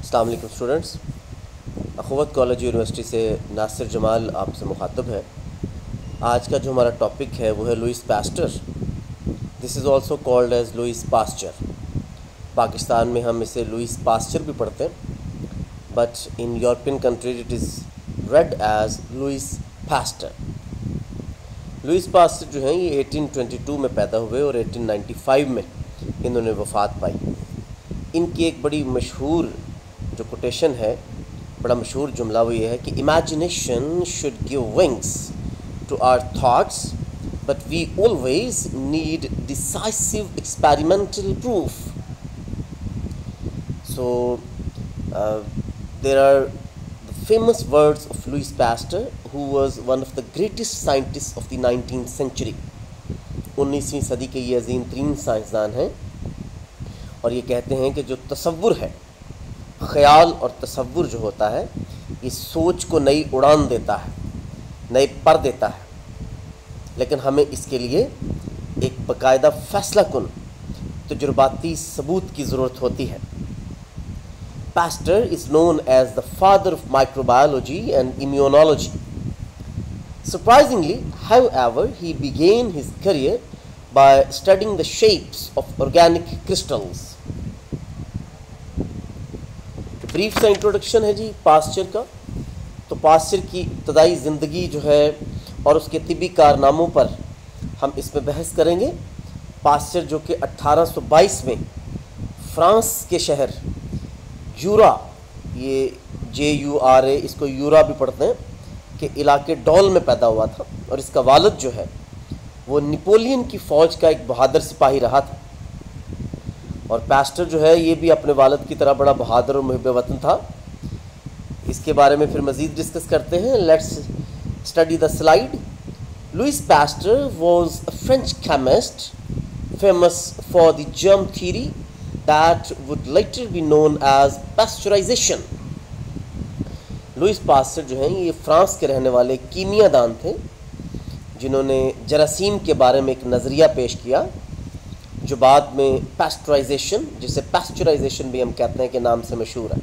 अस्सलाम वालेकुम students, अख़ुवत college university से नासिर जमाल आपसे मुखातब है। आज का जो हमारा टॉपिक है वो है Louis Pasteur. This is also called as Louis Pasteur. Pakistan में हम इसे लुइस पास्चर भी पढ़ते हैं, but in European countries it is read as Louis Pasteur. Louis Pasteur जो हैं ये 1822 में पैदा हुए और 1895 में इन्होंने वफ़ात पाई। इनकी एक बड़ी मशहूर जो कोटेशन है, बड़ा मशहूर जुमला वो ये है कि imagination should give wings to our thoughts but we always need decisive experimental proof. So there are the famous words of Louis Pasteur who was one of the greatest scientist of the 19th century. 19वीं सदी के ये अजीम तरीन साइंसदान हैं और ये कहते हैं कि जो तसव्वुर है, ख़याल और तसव्वुर जो होता है, ये सोच को नई उड़ान देता है, नए पर देता है, लेकिन हमें इसके लिए एक बाकायदा फ़ैसला कुन तजुर्बाती सबूत की ज़रूरत होती है। Pasteur is known as the father of microbiology and immunology. Surprisingly, however, he began his career by studying the shapes of organic crystals. Brief सा इंट्रोडक्शन है जी पास्चर का। तो पास्चर की इब्तदाई ज़िंदगी जो है और उसके तिबी कारनामों पर हम इसमें बहस करेंगे। पास्चर जो कि 1822 में फ्रांस के शहर यूरा, ये JURA, इसको यूरा भी पढ़ते हैं, के इलाके डॉल में पैदा हुआ था और इसका वालिद जो है वो नेपोलियन की फ़ौज का एक बहादुर सिपाही रहा था। और पास्चर जो है ये भी अपने वालिद की तरह बड़ा बहादुर और मुहिब वतन था। इसके बारे में फिर मज़ीद डिस्कस करते हैं। Let's study the slide. Louis Pasteur was a French chemist famous for the germ theory that would later be known as pasteurisation. Louis Pasteur जो हैं ये फ्रांस के रहने वाले कीमियादान थे जिन्होंने जरासीम के बारे में एक नज़रिया पेश किया जो बाद में पास्चराइजेशन, जिसे पास्चराइजेशन भी हम कहते हैं, के नाम से मशहूर है।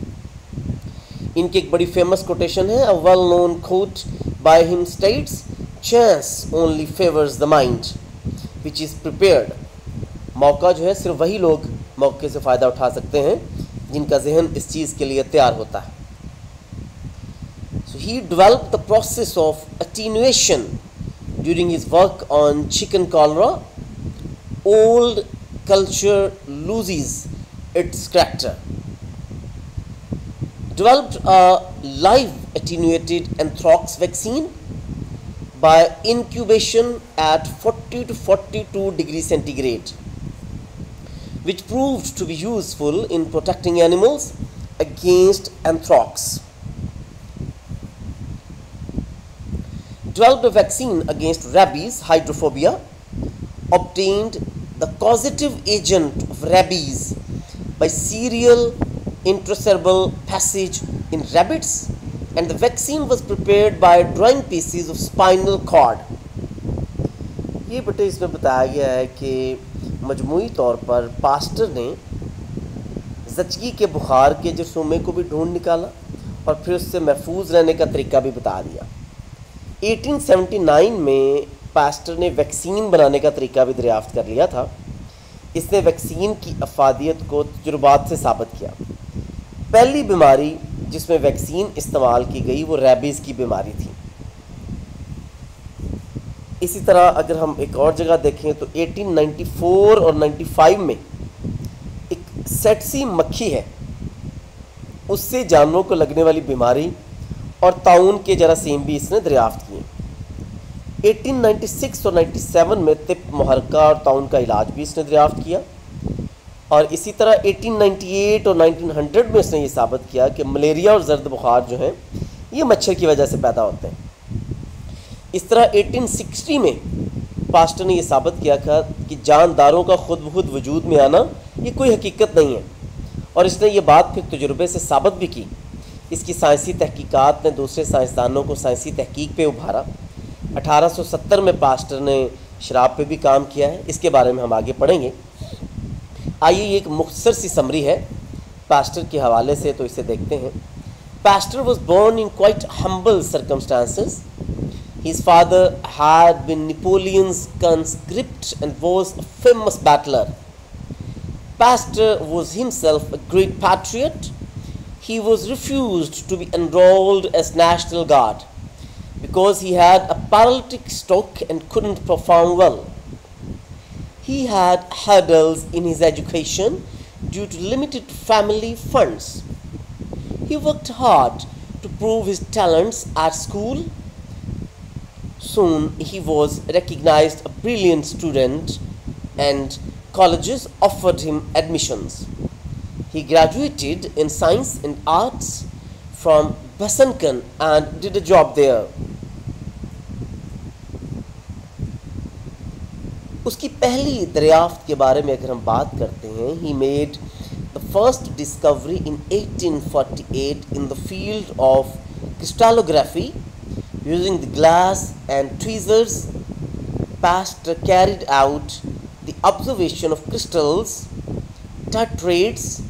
इनकी एक बड़ी फेमस कोटेशन है, a well known quote by him states, chance only favours the mind which is prepared. मौका जो है सिर्फ वही लोग मौके से फ़ायदा उठा सकते हैं जिनका जहन इस चीज़ के लिए तैयार होता है। So he developed the process of attenuation during his work on chicken cholera. Old culture loses its character. Developed a live attenuated anthrax vaccine by incubation at 40 to 42 degrees centigrade, which proved to be useful in protecting animals against anthrax. Developed a vaccine against rabies, hydrophobia, obtained the causative agent of rabies by serial intracerebral passage in rabbits, and the vaccine was prepared by drawing pieces of spinal cord. ये बेटे इसमें बताया गया है कि मजमूई तौर पर pasture ने ज़चगी के बुखार के जरसूमे को भी ढूंढ निकाला और फिर उससे महफूज रहने का तरीका भी बता दिया। 1879 में पास्चर ने वैक्सीन बनाने का तरीका भी दरियाफ्त कर लिया था। इसने वैक्सीन की अफादियत को तजुर्बात से साबित किया। पहली बीमारी जिसमें वैक्सीन इस्तेमाल की गई वो रेबीज़ की बीमारी थी। इसी तरह अगर हम एक और जगह देखें तो 1894 और 95 में एक सेटसी मक्खी है, उससे जानवरों को लगने वाली बीमारी और ताउन के जरासीम भी इसने दरियाफ्त किए। 1896 और 97 में तिप मुहर्रका और ताउन का इलाज भी इसने दरियाफ्त किया। और इसी तरह 1898 और 1900 में इसने ये साबित किया कि मलेरिया और जर्द बुखार जो हैं ये मच्छर की वजह से पैदा होते हैं। इस तरह 1860 में पास्चर ने यह साबित किया था कि जानदारों का खुद ब खुद वजूद में आना ये कोई हकीकत नहीं है, और इसने ये बात फिर तजुर्बे से साबित भी की। इसकी साइंसी तहकीकात ने दूसरे साइंसदानों को साइंसी तहकीक पे उभारा। 1870 में पास्चर ने शराब पे भी काम किया है, इसके बारे में हम आगे पढ़ेंगे। आइए ये एक मुख्तसर सी समरी है पास्टर के हवाले से तो इसे देखते हैं। Pastor was born in quite humble circumstances. His father had been Napoleon's conscript and was a famous battler. Pastor was himself a great patriot. He was refused to be enrolled as National Guard because he had a paralytic stroke and couldn't perform well. He had hurdles in his education due to limited family funds. He worked hard to prove his talents at school. Soon he was recognized a brilliant student and colleges offered him admissions. He graduated in science and arts from Basankan and did a job there. उसकी पहली दरियाफ्त के बारे में अगर हम बात करते हैं, he made the first discovery in 1848 in the field of crystallography using the glass and tweezers. Pasteur carried out the observation of crystals, tetraeds.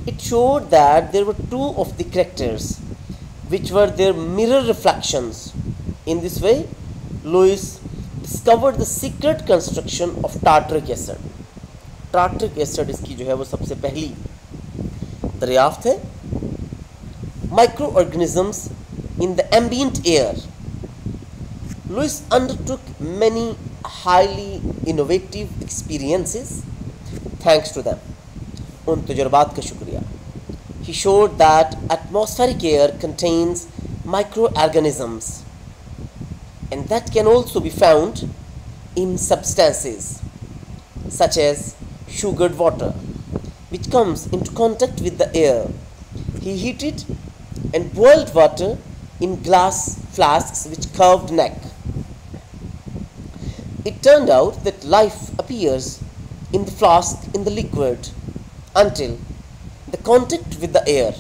It showed that there were two of the characters which were their mirror reflections. In this way, Louis discovered the secret construction of tartaric acid. Tartaric acid इसकी जो है वो सबसे पहली दरियाफ्त है। Micro organisms in the ambient air. Louis undertook many highly innovative experiences thanks to them. उन तजुर्बात का शुक्रिया। He showed that atmospheric air contains micro organisms and that can also be found in substances such as sugared water which comes into contact with the air. He heated and boiled water in glass flasks with curved neck. It turned out that life appears in the flask in the liquid until the contact with the air.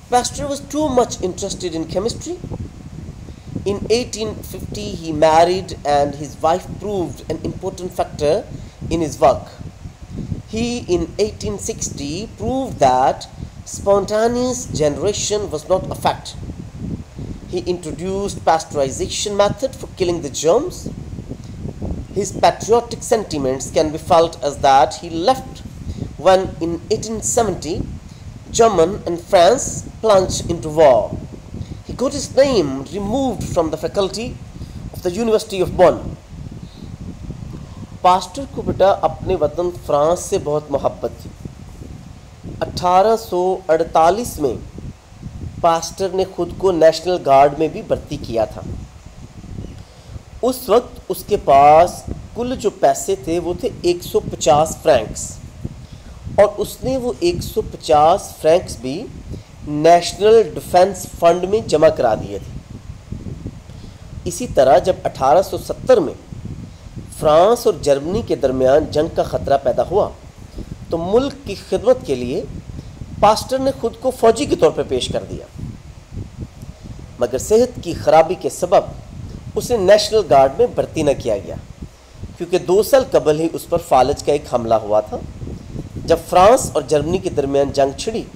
Pasteur was too much interested in chemistry. In 1850 he married and his wife proved an important factor in his work. He in 1860 proved that spontaneous generation was not a fact. He introduced pasteurization method for killing the germs. His patriotic sentiments can be felt as that he left when in 1870 Germany and France plunged into war. He got his name removed from the faculty of the University of Bonn. Pastor को बेटा अपने वतन France से बहुत मोहब्बत थी। 1848 में pastor ने खुद को नेशनल गार्ड में भी भर्ती किया था। उस वक्त उसके पास कुल जो पैसे थे वो थे 150 फ्रैंक्स और उसने वो 150 फ्रैंक्स भी नेशनल डिफेंस फंड में जमा करा दिए थे। इसी तरह जब 1870 में फ्रांस और जर्मनी के दरमियान जंग का ख़तरा पैदा हुआ तो मुल्क की खिदमत के लिए पास्टर ने खुद को फ़ौजी के तौर पर पेश कर दिया, मगर सेहत की खराबी के सबब उसे नेशनल गार्ड में भर्ती न किया गया, क्योंकि 2 साल कबल ही उस पर फालज का एक हमला हुआ था। जब फ्रांस और जर्मनी के दरमियान जंग छिड़ी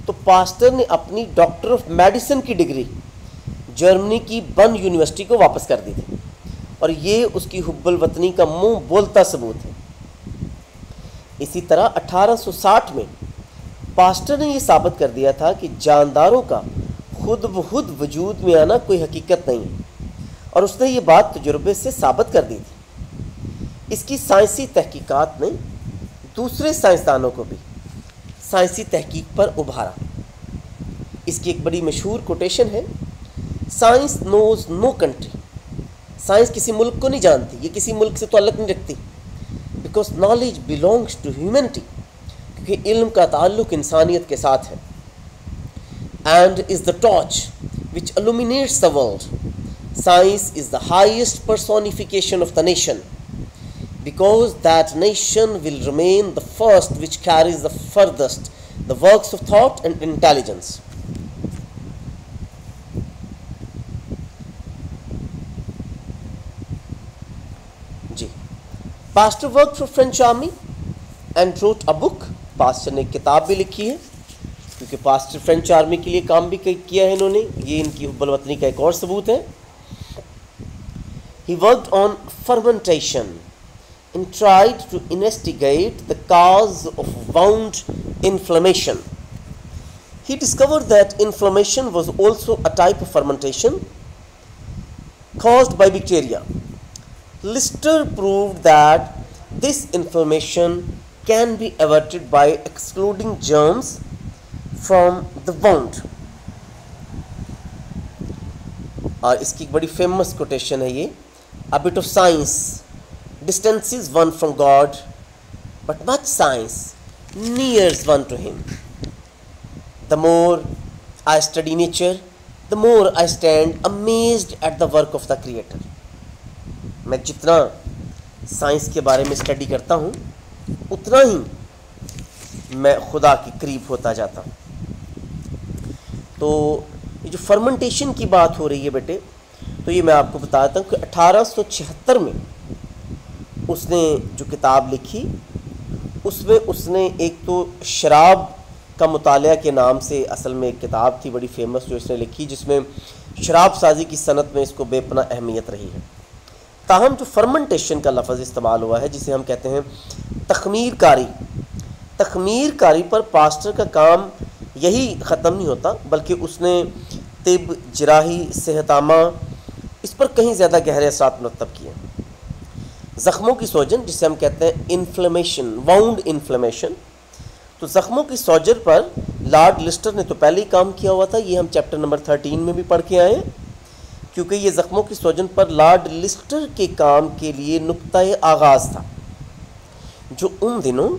तो पास्टर ने अपनी डॉक्टर ऑफ मेडिसिन की डिग्री जर्मनी की बन यूनिवर्सिटी को वापस कर दी थी और ये उसकी हुब्बुल वतनी का मुंह बोलता सबूत है। इसी तरह 1860 में पास्टर ने यह साबित कर दिया था कि जानदारों का खुद ब खुद वजूद में आना कोई हकीकत नहीं है और उसने ये बात तजुर्बे से साबित कर दी थी। इसकी साइंसी तहकीकात ने दूसरे साइंसदानों को भी साइंसी तहकीक पर उभारा। इसकी एक बड़ी मशहूर कोटेशन है, science knows no country. Science किसी मुल्क को नहीं जानती, ये किसी मुल्क से ताल्लुक़ नहीं रखती, because knowledge belongs to humanity, क्योंकि इल्म का ताल्लुक़ इंसानियत के साथ है। And is the torch which illuminates the world. Science is the highest personification of the nation, because that nation will remain the first which carries the furthest the works of thought and intelligence. Pasteur worked for French army and wrote a book, pastor ने एक किताब भी लिखी है, क्योंकि pastor French army के लिए काम भी किया है इन्होंने, ये इनकी हुब्बुल वतनी का एक और सबूत है। He worked on fermentation and tried to investigate the cause of wound inflammation. He discovered that inflammation was also a type of fermentation caused by bacteria. Lister proved that this inflammation can be averted by excluding germs from the wound. और इसकी एक बड़ी famous quotation है ये, A bit of science distances one from God, but much science nears one to Him. The more I study nature, the more I stand amazed at the work of the Creator. मैं जितना science के बारे में study करता हूँ उतना ही मैं खुदा के करीब होता जाता हूँ। तो ये जो फर्मेंटेशन की बात हो रही है बेटे, तो ये मैं आपको बताता हूँ कि 1876 में उसने जो किताब लिखी उसमें उसने एक तो शराब का मुतालिया के नाम से असल में एक किताब थी बड़ी फेमस जो इसने लिखी, जिसमें शराब साजी की सनत में इसको बेपना अहमियत रही है। ताहम जो फर्मेंटेशन का लफ्ज़ इस्तेमाल हुआ है जिसे हम कहते हैं तखमीर कारी, तखमीर कारी पर पास्टर का काम यही ख़त्म नहीं होता, बल्कि उसने तिब, जराही, सेहतामा, इस पर कहीं ज़्यादा गहरे असरात मुरतब किए। ज़ख्मों की सोजन जिसे हम कहते हैं इन्फ्लेमेशन, वाउंड इन्फ्लेमेशन, तो ज़ख्मों की सोजन पर लॉर्ड लिस्टर ने तो पहले ही काम किया हुआ था, ये हम चैप्टर नंबर 13 में भी पढ़ के आए हैं, क्योंकि ये ज़ख्मों की सोजन पर लॉर्ड लिस्टर के काम के लिए नुक्ता-ए आगाज़ था, जो उन दिनों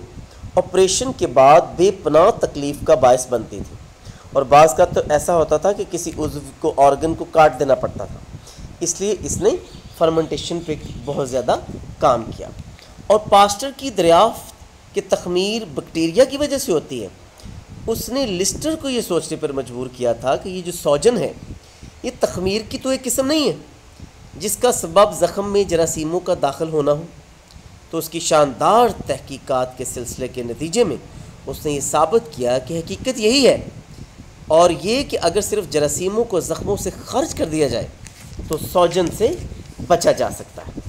ऑपरेशन के बाद बेपनाह तकलीफ़ का बायस बनती थी। और बाज़ का तो ऐसा होता था कि किसी उज़्व को, ऑर्गन को काट देना पड़ता था, इसलिए इसने फर्मेंटेशन पे बहुत ज़्यादा काम किया। और पास्टर की दरियाफ्त कि तखमीर बैक्टीरिया की वजह से होती है, उसने लिस्टर को ये सोचने पर मजबूर किया था कि ये जो सोजन है ये तखमीर की तो एक किस्म नहीं है जिसका सबब ज़ख़म में जरासीमों का दाखिल होना हो। तो उसकी शानदार तहकीकात के सिलसिले के नतीजे में उसने ये साबित किया कि हकीकत यही है, और ये कि अगर सिर्फ जरासीमों को ज़ख्मों से खर्च कर दिया जाए तो सोजन से बचा जा सकता है।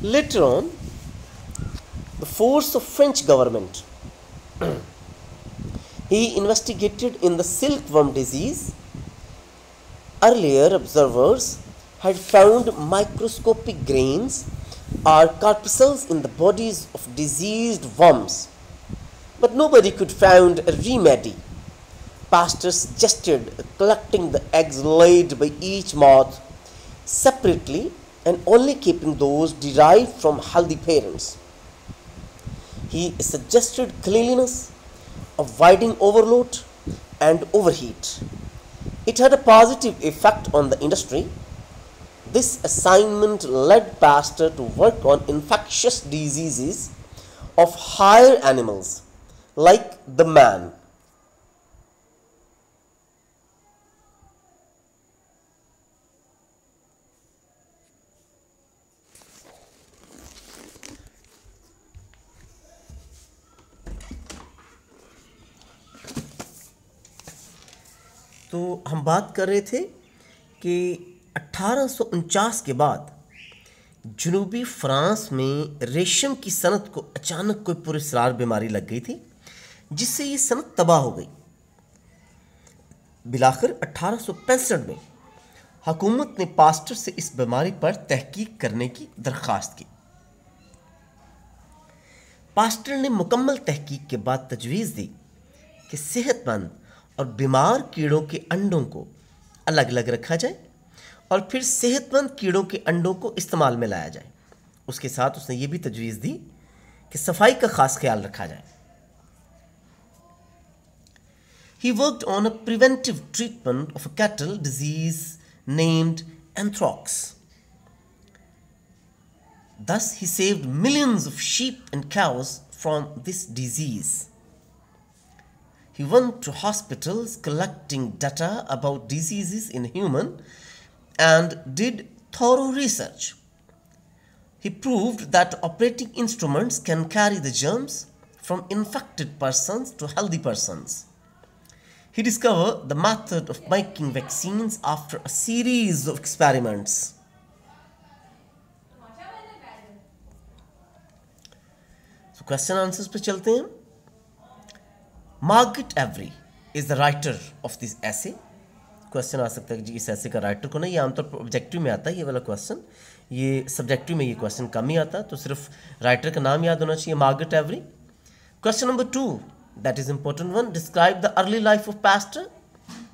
Later on, the force of French government he investigated in the silkworm disease. Earlier observers had found microscopic grains or corpuscles in the bodies of diseased worms, but nobody could find a remedy. Pastor suggested collecting the eggs laid by each moth separately and only keeping those derived from healthy parents. He suggested cleanliness, avoiding overload and overheat. It had a positive effect on the industry. This assignment led Pastor to work on infectious diseases of higher animals like the man. तो हम बात कर रहे थे कि 1849 के बाद जनूबी फ्रांस में रेशम की सनत को अचानक कोई पुरस्रार बीमारी लग गई थी, जिससे ये सनत तबाह हो गई। बिलाखिर 1865 में हुकूमत ने पास्टर से इस बीमारी पर तहकीक करने की दरख्वास्त की। पास्टर ने मुकम्मल तहकीक के बाद तजवीज़ दी कि सेहतमंद और बीमार कीड़ों के अंडों को अलग अलग रखा जाए और फिर सेहतमंद कीड़ों के अंडों को इस्तेमाल में लाया जाए। उसके साथ उसने ये भी तजवीज़ दी कि सफाई का खास ख्याल रखा जाए। He worked on a preventive treatment of a cattle disease named anthrax. Thus, he saved millions of sheep and cows from this disease. He went to hospitals collecting data about diseases in humans and did thorough research. He proved that operating instruments can carry the germs from infected persons to healthy persons. He discovered the method of making vaccines after a series of experiments. So question answers पे चलते हैं. Margaret Avery is the writer of this essay. Question आ सकता है कि जी इस ऐसे का राइटर को नहीं, ये आमतौर पर ऑब्जेक्टिव में आता है ये वाला क्वेश्चन, ये सब्जेक्टिव में ये क्वेश्चन कम ही आता है, तो सिर्फ राइटर का नाम याद होना चाहिए, Margaret Avery. Question number 2, that is important one. Describe the early life of Pasteur.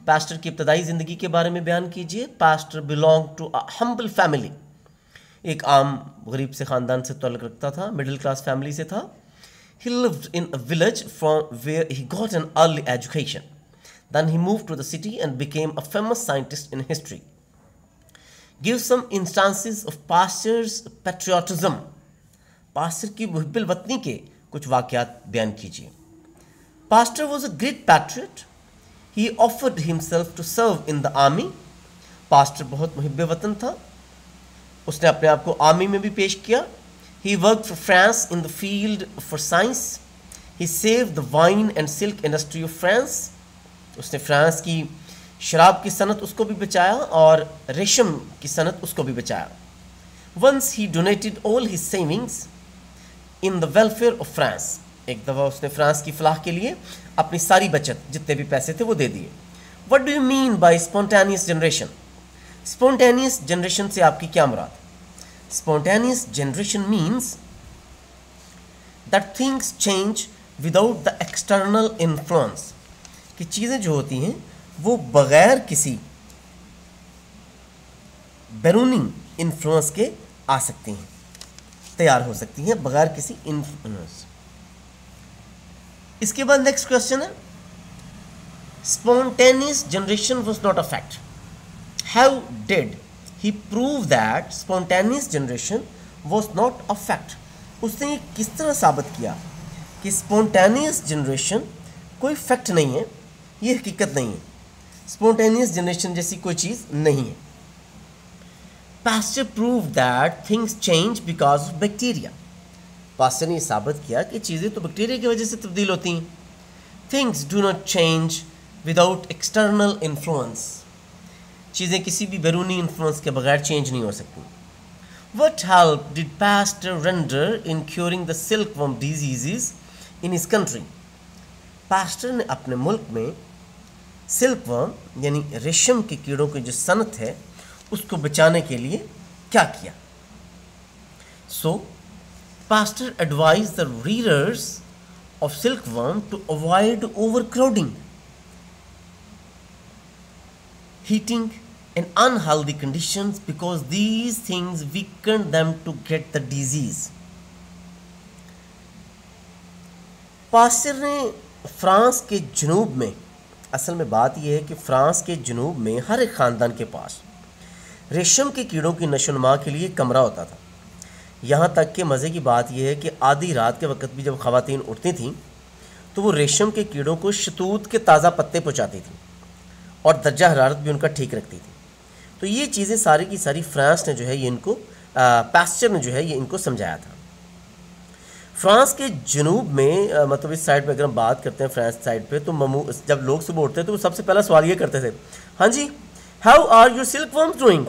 Pasteur की इब्तदाई ज़िंदगी के बारे में बयान कीजिए. Pasteur belong to a humble family. एक आम गरीब से ख़ानदान से ताल्लुक़ रखता था, मिडिल क्लास फैमिली से था. He lived in a village from where he got an early education. Then he moved to the city and became a famous scientist in history. Give some instances of Pastor's patriotism. Pastor की मुहिब्बुल वतनी के कुछ वाक़यात बयान कीजिए. Pastor was a great patriot. He offered himself to serve in the army. Pastor बहुत मुहिब्बे वतन था, उसने अपने आप को आर्मी में भी पेश किया. He worked for France in the field for science. He saved the wine and silk industry of France. उसने फ्रांस की शराब की सनत उसको भी बचाया और रेशम की सनत उसको भी बचाया. Once he donated all his savings in the welfare of France. एक दफ़ा उसने फ्रांस की फलाह के लिए अपनी सारी बचत जितने भी पैसे थे वो दे दिए. What do you mean by spontaneous generation? Spontaneous generation से आपकी क्या मुराद? Spontaneous generation means that things change without the external influence. कि चीज़ें जो होती हैं वो बग़ैर किसी बैरूनी इन्फ्लुएंस के आ सकती हैं, तैयार हो सकती हैं बग़ैर किसी इन्फ्लुएंस. इसके बाद नेक्स्ट क्वेश्चन है, spontaneous generation was not a fact. How did he prove that spontaneous generation was not a fact. उसने ये किस तरह साबित किया कि स्पॉन्टेनियस जनरेशन कोई फैक्ट नहीं है, ये हकीकत नहीं है, स्पॉन्टेनियस जनरेशन जैसी कोई चीज़ नहीं है. Pastor prove that things change because of bacteria. Pastor ने साबित किया कि चीज़ें तो बैक्टीरिया की वजह से तब्दील होती हैं. Things do not change without external influence. चीज़ें किसी भी बैरूनी इन्फ्लुएंस के बगैर चेंज नहीं हो सकती. What help did pastor render in curing the silkworm diseases in his country? Pastor ने अपने मुल्क में सिल्कवर्म यानी रेशम के कीड़ों की जो सनत है उसको बचाने के लिए क्या किया? So Pasteur advise the readers of silkworm to avoid overcrowding, heating and unhealthy conditions because these things weaken them to get the disease. Pastor ने फ्रांस के जनूब में, असल में बात यह है कि फ्रांस के जनूब में हर एक ख़ानदान के पास रेशम के कीड़ों की नशोनुमा के लिए कमरा होता था. यहाँ तक कि मज़े की बात यह है कि आधी रात के वक्त भी जब ख़वातीन उठती थीं तो वो रेशम के कीड़ों को शतूत के ताज़ा पत्ते पहुँचाती थी और दर्जा हरारत भी उनका ठीक रखती थी. तो ये चीज़ें सारी की सारी फ्रांस ने जो है ये इनको पास्चर ने जो है ये इनको समझाया था. फ्रांस के जनूब में मतलब इस साइड पे अगर हम बात करते हैं फ्रांस साइड पे, तो जब लोग सुबह उठते थे तो वो सबसे पहला सवाल ये करते थे, हाँ जी, हाउ आर योर सिल्कवर्म्स डूइंग,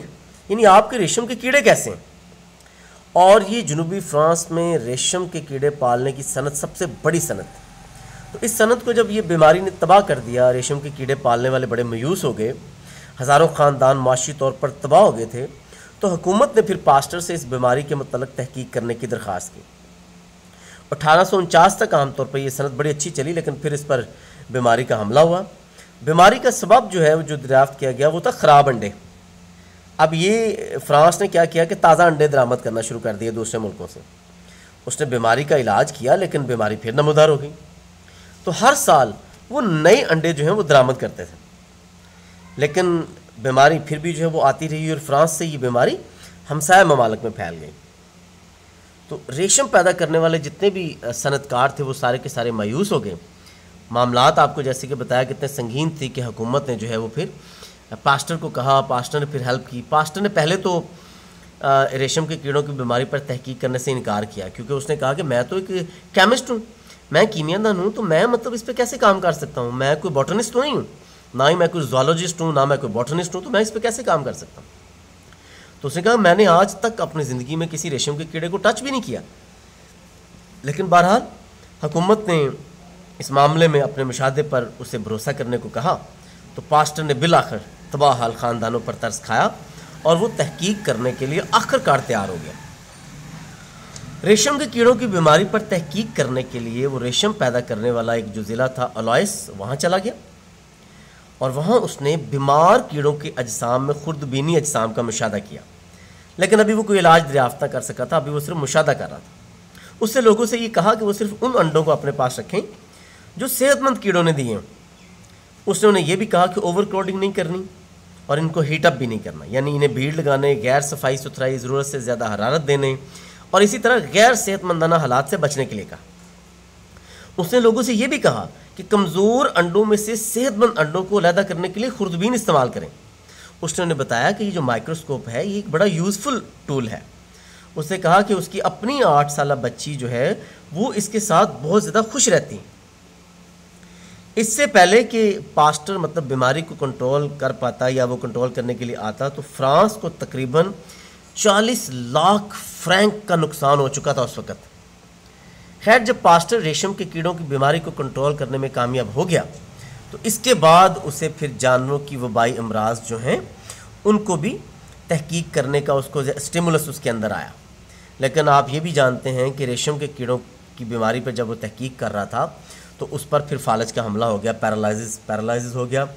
यानी आपके रेशम के कीड़े कैसे हैं. और ये जनूबी फ्रांस में रेशम के कीड़े पालने की सनत सबसे बड़ी सनत. तो इस सनत को जब ये बीमारी ने तबाह कर दिया, रेशम के कीड़े पालने वाले बड़े मायूस हो गए, हज़ारों ख़ानदान माशी तौर पर तबाह हो गए थे, तो हुकूमत ने फिर पास्टर से इस बीमारी के मतलब तहकीक करने की दरख्वास्त की. 1849 तक आमतौर पर यह सनत बड़ी अच्छी चली, लेकिन फिर इस पर बीमारी का हमला हुआ. बीमारी का सबब जो है वो जो दरियाफ्त किया गया वो था ख़राब अंडे. अब ये फ्रांस ने क्या किया कि ताज़ा अंडे दरामद करना शुरू कर दिए दूसरे मुल्कों से. उसने बीमारी का इलाज किया लेकिन बीमारी फिर नमूदार हो गई. तो हर साल वो नए अंडे जो हैं वो दरामद करते थे, लेकिन बीमारी फिर भी जो है वो आती रही और फ्रांस से ये बीमारी हमसाया ममालिक में फैल गई. तो रेशम पैदा करने वाले जितने भी सनतकार थे वो सारे के सारे मायूस हो गए. मामलात आपको जैसे कि बताया कितने संगीन थी कि हुकूमत ने जो है वो फिर पास्टर को कहा, पास्टर ने फिर हेल्प की. पास्टर ने पहले तो रेशम के कीड़ों की बीमारी पर तहकीक करने से इनकार किया, क्योंकि उसने कहा कि मैं तो एक केमिस्ट हूँ, मैं कीमियादान हूँ, तो मैं मतलब इस पर कैसे काम कर सकता हूँ, मैं कोई बॉटनिस्ट तो नहीं हूँ, ना ही मैं कोई जूलॉजिस्ट हूँ, ना मैं कोई बॉटनिस्ट हूँ, तो मैं इस पर कैसे काम कर सकता हूँ। तो उसने कहा मैंने आज तक अपनी ज़िंदगी में किसी रेशम के कीड़े को टच भी नहीं किया। लेकिन बहरहाल हुकूमत ने इस मामले में अपने मुशाहदे पर उसे भरोसा करने को कहा, तो पास्टर ने बिलाखिर तबाह हाल ख़ानदानों पर तरस खाया और वो तहकीक करने के लिए आखिरकार तैयार हो गया। रेशम के कीड़ों की बीमारी पर तहकीक करने के लिए वो रेशम पैदा करने वाला एक जो ज़िला था अलाइस, वहाँ चला गया और वहाँ उसने बीमार कीड़ों के अजसाम में खुर्दबीनी अजसाम का मुशाहदा किया। लेकिन अभी वो कोई इलाज दरियाफ्त ना कर सका था, अभी वो सिर्फ मुशाहदा कर रहा था। उसने लोगों से ये कहा कि वो सिर्फ उन अंडों को अपने पास रखें जो सेहतमंद कीड़ों ने दिए हैं। उसने उन्हें यह भी कहा कि ओवर क्राउडिंग नहीं करनी और इनको हीटअप भी नहीं करना, यानी इन्हें भीड़ लगाने, गैर सफाई सुथराई, ज़रूरत से ज़्यादा हरारत देने और इसी तरह गैर सेहतमंदाना हालात से बचने के लिए कहा। उसने लोगों से यह भी कहा कि कमज़ोर अंडों में से सेहतमंद अंडों को अलहदा करने के लिए खुर्दबीन इस्तेमाल करें। उसने उन्हें बताया कि ये जो माइक्रोस्कोप है ये एक बड़ा यूज़फुल टूल है। उसने कहा कि उसकी अपनी 8 साल बच्ची जो है वो इसके साथ बहुत ज़्यादा खुश रहती। इससे पहले कि पास्टर मतलब बीमारी को कंट्रोल कर पाता या वो कंट्रोल करने के लिए आता, तो फ्रांस को तकरीबन 40 लाख फ्रैंक का नुकसान हो चुका था उस वक़्त। खैर, जब पास्टर रेशम के कीड़ों की बीमारी को कंट्रोल करने में कामयाब हो गया तो इसके बाद उसे फिर जानवरों की वबाई अमराज जो हैं उनको भी तहकीक करने का उसको स्टिमुलस उसके अंदर आया। लेकिन आप ये भी जानते हैं कि रेशम के कीड़ों की बीमारी पर जब वो तहकीक कर रहा था तो उस पर फिर फालज का हमला हो गया, पैरालाइसिस हो गया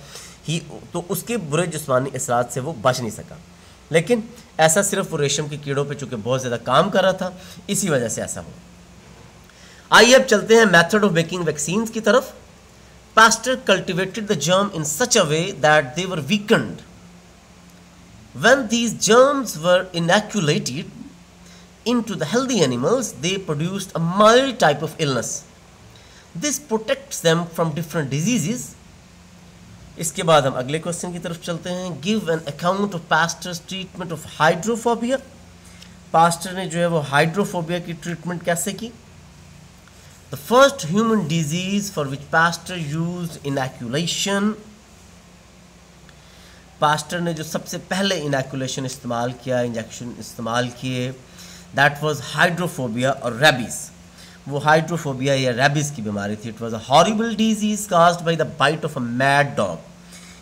ही, तो उसके बुरे जिस्मानी असरात से वो बच नहीं सका। लेकिन ऐसा सिर्फ वो रेशम के कीड़ों पे चूँकि बहुत ज़्यादा काम कर रहा था, इसी वजह से ऐसा हुआ। आइए अब चलते हैं मेथड ऑफ मेकिंग वैक्सीन्स की तरफ। Pastor cultivated the germ in such a way that they were weekend. When these germs were inoculated into the healthy animals, they produced a mild type of illness. This protects them from different diseases. इसके बाद हम अगले question की तरफ चलते हैं। Give an account of Pastor's treatment of hydrophobia. Pastor ने जो है वो हाइड्रोफोबिया की ट्रीटमेंट कैसे की? The first human disease for which Pastor used inoculation. Pastor ने जो सबसे पहले इनैकुलेशन इस्तेमाल किया, इंजेक्शन इस्तेमाल किए, दैट वाज हाइड्रोफोबिया और रेबीज़। वो हाइड्रोफोबिया या रेबीज़ की बीमारी थी। It was a horrible disease caused by the bite of a mad dog.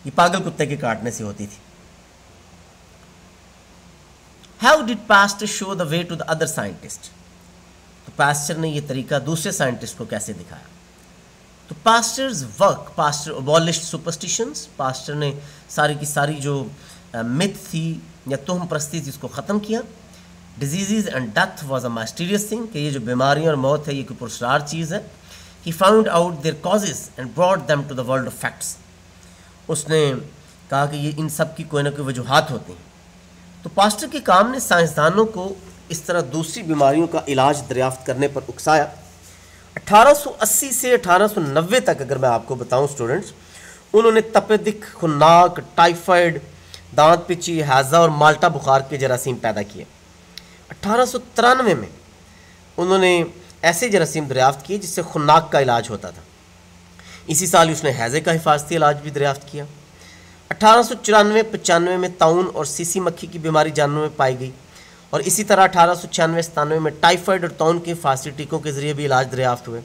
ये पागल कुत्ते के काटने से होती थी। How did Pasteur show the way to the other scientist? तो पास्टर ने ये तरीका दूसरे साइंटिस्ट को कैसे दिखाया? तो Pasteur's work, Pasteur abolished superstitions. Pasteur ने सारी की सारी जो मिथ थी या तोहम परस्ती थी उसको ख़त्म किया। Disease and death was a mysterious thing, कि ये जो बीमारियाँ और मौत है ये कोई पुरस्कार चीज़ है। He found out their causes and brought them to the world of facts. उसने कहा कि ये इन सब की कोई ना कोई वजूहात होती हैं। तो पास्टर के काम ने साइंसदानों को इस तरह दूसरी बीमारियों का इलाज दरियाफ्त करने पर उकसाया। 1880 से 1890 तक अगर मैं आपको बताऊं स्टूडेंट्स, उन्होंने तपेदिक, खुन्नाक, टाइफाइड, दांत पिची, हैज़ा और माल्टा बुखार के जरासीम पैदा किए। 1893 में उन्होंने ऐसे जरासीम दरियाफ्त किए जिससे खुन्नाक का इलाज होता था। इसी साल उसने हैज़े का हिफाजती इलाज भी दरियाफ्त किया। 1894-95 में ताउन और सीसी मक्खी की बीमारी जानवरों में पाई गई और इसी तरह 1896-97 में टाइफाइड और ताउन के हिफाजती टीकों के ज़रिए भी इलाज दरियाफ्त हुए।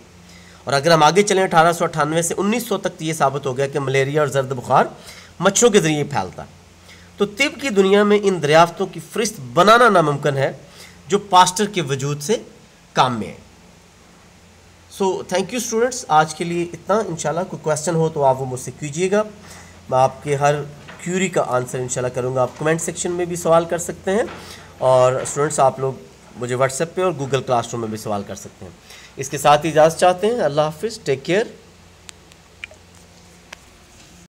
और अगर हम आगे चलें 1898 से 1900 तक तो ये साबित हो गया कि मलेरिया और जर्द बुखार मच्छरों के ज़रिए फैलता। तो तिब की दुनिया में इन दरियाफ्तों की फ़हरिस्त बनाना नामुमकिन है जो पास्टर के वजूद से काम में है। सो थैंक यू स्टूडेंट्स, आज के लिए इतना। इंशाल्लाह कोई क्वेश्चन हो तो आप वो मुझसे कीजिएगा, मैं आपके हर क्यूरी का आंसर इंशाल्लाह करूँगा। आप कमेंट सेक्शन में भी सवाल कर सकते हैं और स्टूडेंट्स आप लोग मुझे व्हाट्सएप पे और गूगल क्लासरूम में भी सवाल कर सकते हैं। इसके साथ ही इजाज़त चाहते हैं। अल्लाह हाफिज़, टेक केयर।